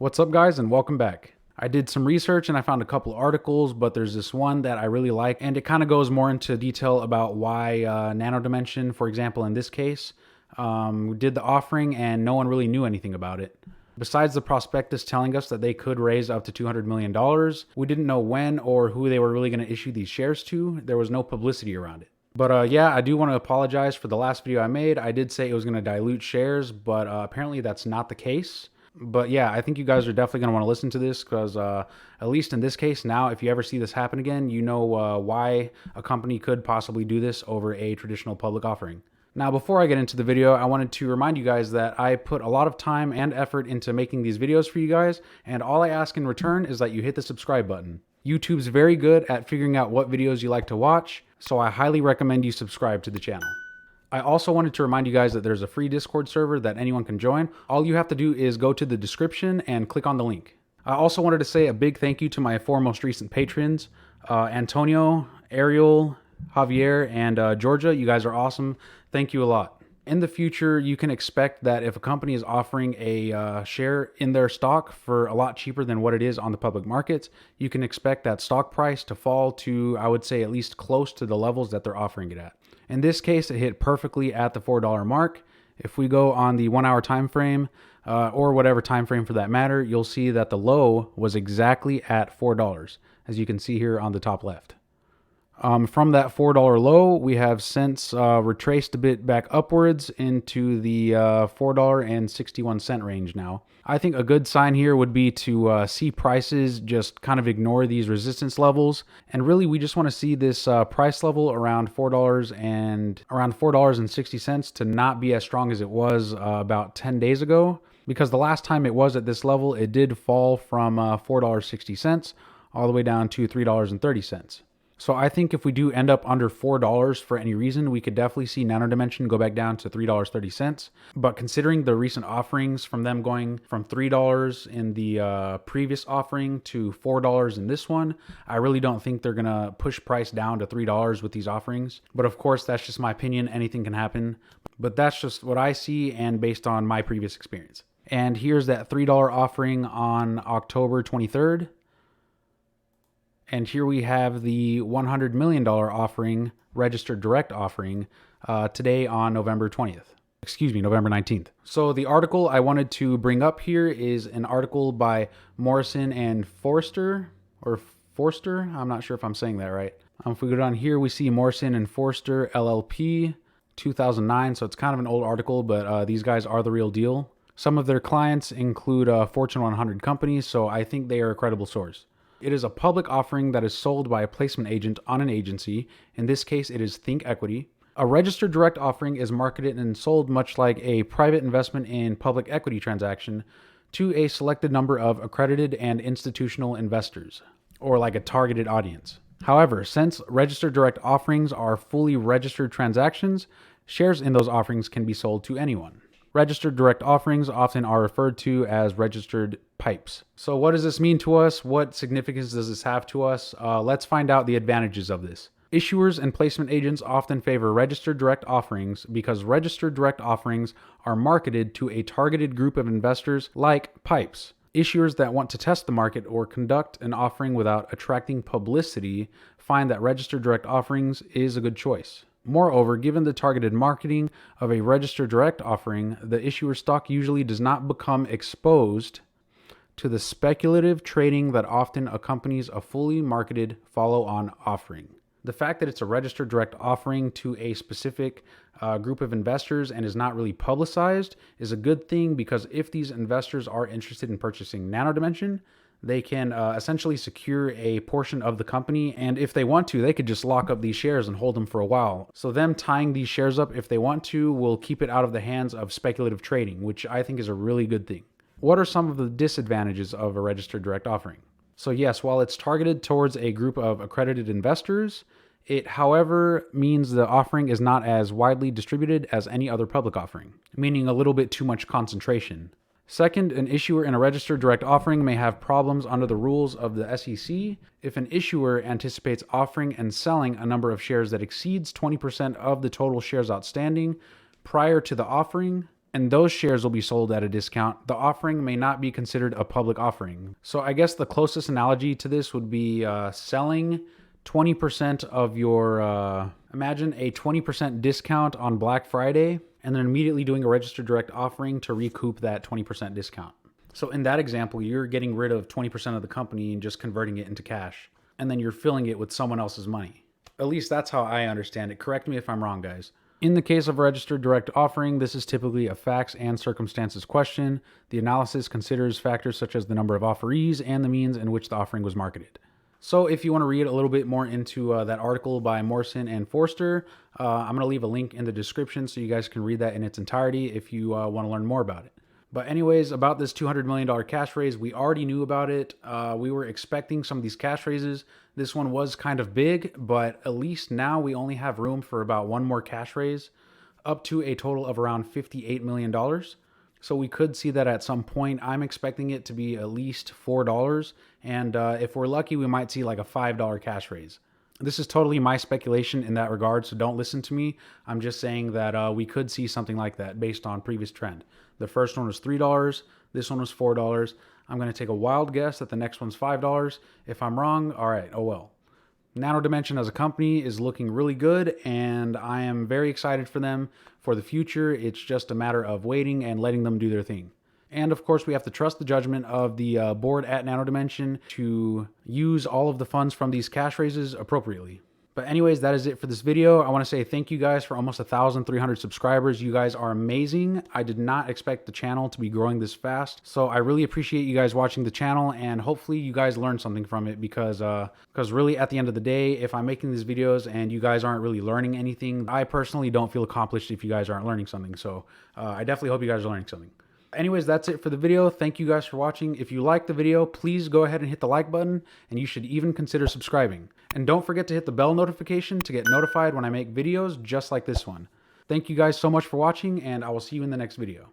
What's up, guys, and welcome back. I did some research and I found a couple articles, but there's this one that I really like, and it kind of goes more into detail about why Nano Dimension, for example, in this case, did the offering and no one really knew anything about it. Besides the prospectus telling us that they could raise up to $200 million, we didn't know when or who they were really going to issue these shares to. There was no publicity around it. But yeah, I do want to apologize for the last video I made. I did say it was going to dilute shares, but apparently that's not the case. But yeah, I think you guys are definitely going to want to listen to this because at least in this case now, if you ever see this happen again, you know why a company could possibly do this over a traditional public offering. Now, before I get into the video, I wanted to remind you guys that I put a lot of time and effort into making these videos for you guys, and all I ask in return is that you hit the subscribe button. YouTube's very good at figuring out what videos you like to watch, so I highly recommend you subscribe to the channel. I also wanted to remind you guys that there's a free Discord server that anyone can join. All you have to do is go to the description and click on the link. I also wanted to say a big thank you to my four most recent patrons, Antonio, Ariel, Javier, and Georgia. You guys are awesome. Thank you a lot. In the future, you can expect that if a company is offering a share in their stock for a lot cheaper than what it is on the public markets, you can expect that stock price to fall to, I would say, at least close to the levels that they're offering it at. In this case, it hit perfectly at the $4 mark. If we go on the 1 hour time frame, or whatever time frame for that matter, you'll see that the low was exactly at $4, as you can see here on the top left. From that $4 low, we have since retraced a bit back upwards into the $4.61 range now. I think a good sign here would be to see prices just kind of ignore these resistance levels, and really we just want to see this price level around $4.60 to not be as strong as it was about 10 days ago, because the last time it was at this level, it did fall from $4.60 all the way down to $3.30. So I think if we do end up under $4 for any reason, we could definitely see Nano Dimension go back down to $3.30. But considering the recent offerings from them going from $3 in the previous offering to $4 in this one, I really don't think they're going to push price down to $3 with these offerings. But of course, that's just my opinion. Anything can happen. But that's just what I see and based on my previous experience. And here's that $3 offering on October 23rd. And here we have the $100 million offering, registered direct offering, today on November 20th. Excuse me, November 19th. So the article I wanted to bring up here is an article by Morrison and Forster, or Forster. I'm not sure if I'm saying that right. If we go down here, we see Morrison and Forster LLP, 2009. So it's kind of an old article, but these guys are the real deal. Some of their clients include Fortune 100 companies, so I think they are a credible source. It is a public offering that is sold by a placement agent on an agency. In this case, it is Think Equity. A registered direct offering is marketed and sold much like a private investment in public equity transaction to a selected number of accredited and institutional investors, or like a targeted audience. However, since registered direct offerings are fully registered transactions, shares in those offerings can be sold to anyone. Registered direct offerings often are referred to as registered pipes. So what does this mean to us? What significance does this have to us? Let's find out the advantages of this. Issuers and placement agents often favor registered direct offerings because registered direct offerings are marketed to a targeted group of investors like pipes. Issuers that want to test the market or conduct an offering without attracting publicity find that registered direct offerings is a good choice. Moreover, given the targeted marketing of a registered direct offering, the issuer stock usually does not become exposed to the speculative trading that often accompanies a fully marketed follow-on offering. The fact that it's a registered direct offering to a specific group of investors and is not really publicized is a good thing, because if these investors are interested in purchasing Nano Dimension, they can essentially secure a portion of the company, and if they want to, they could just lock up these shares and hold them for a while. So them tying these shares up, if they want to, will keep it out of the hands of speculative trading, which I think is a really good thing. What are some of the disadvantages of a registered direct offering? So yes, while it's targeted towards a group of accredited investors, it, however, means the offering is not as widely distributed as any other public offering, meaning a little bit too much concentration. Second, an issuer in a registered direct offering may have problems under the rules of the SEC if an issuer anticipates offering and selling a number of shares that exceeds 20% of the total shares outstanding prior to the offering. and those shares will be sold at a discount, the offering may not be considered a public offering. So I guess the closest analogy to this would be selling 20% of your, imagine a 20% discount on Black Friday, and then immediately doing a registered direct offering to recoup that 20% discount. So in that example, you're getting rid of 20% of the company and just converting it into cash, and then you're filling it with someone else's money. At least that's how I understand it. Correct me if I'm wrong, guys. In the case of a registered direct offering, this is typically a facts and circumstances question. The analysis considers factors such as the number of offerees and the means in which the offering was marketed. So if you want to read a little bit more into that article by Morrison and Forster, I'm going to leave a link in the description so you guys can read that in its entirety if you want to learn more about it. But anyways, about this $200 million cash raise, we already knew about it. We were expecting some of these cash raises. This one was kind of big, but at least now we only have room for about one more cash raise, up to a total of around $58 million. So we could see that at some point. I'm expecting it to be at least $4. And if we're lucky, we might see like a $5 cash raise. This is totally my speculation in that regard, so don't listen to me. I'm just saying that we could see something like that based on previous trend. The first one was $3. This one was $4. I'm going to take a wild guess that the next one's $5. If I'm wrong, all right, oh well. Nano Dimension as a company is looking really good, and I am very excited for them for the future. It's just a matter of waiting and letting them do their thing. And of course, we have to trust the judgment of the board at Nano Dimension to use all of the funds from these cash raises appropriately. But anyways, that is it for this video. I want to say thank you guys for almost 1,300 subscribers. You guys are amazing. I did not expect the channel to be growing this fast. So I really appreciate you guys watching the channel, and hopefully you guys learned something from it because really at the end of the day, if I'm making these videos and you guys aren't really learning anything, I personally don't feel accomplished if you guys aren't learning something. So I definitely hope you guys are learning something. Anyways, that's it for the video. Thank you guys for watching. If you liked the video, please go ahead and hit the like button, and you should even consider subscribing. And don't forget to hit the bell notification to get notified when I make videos just like this one. Thank you guys so much for watching, and I will see you in the next video.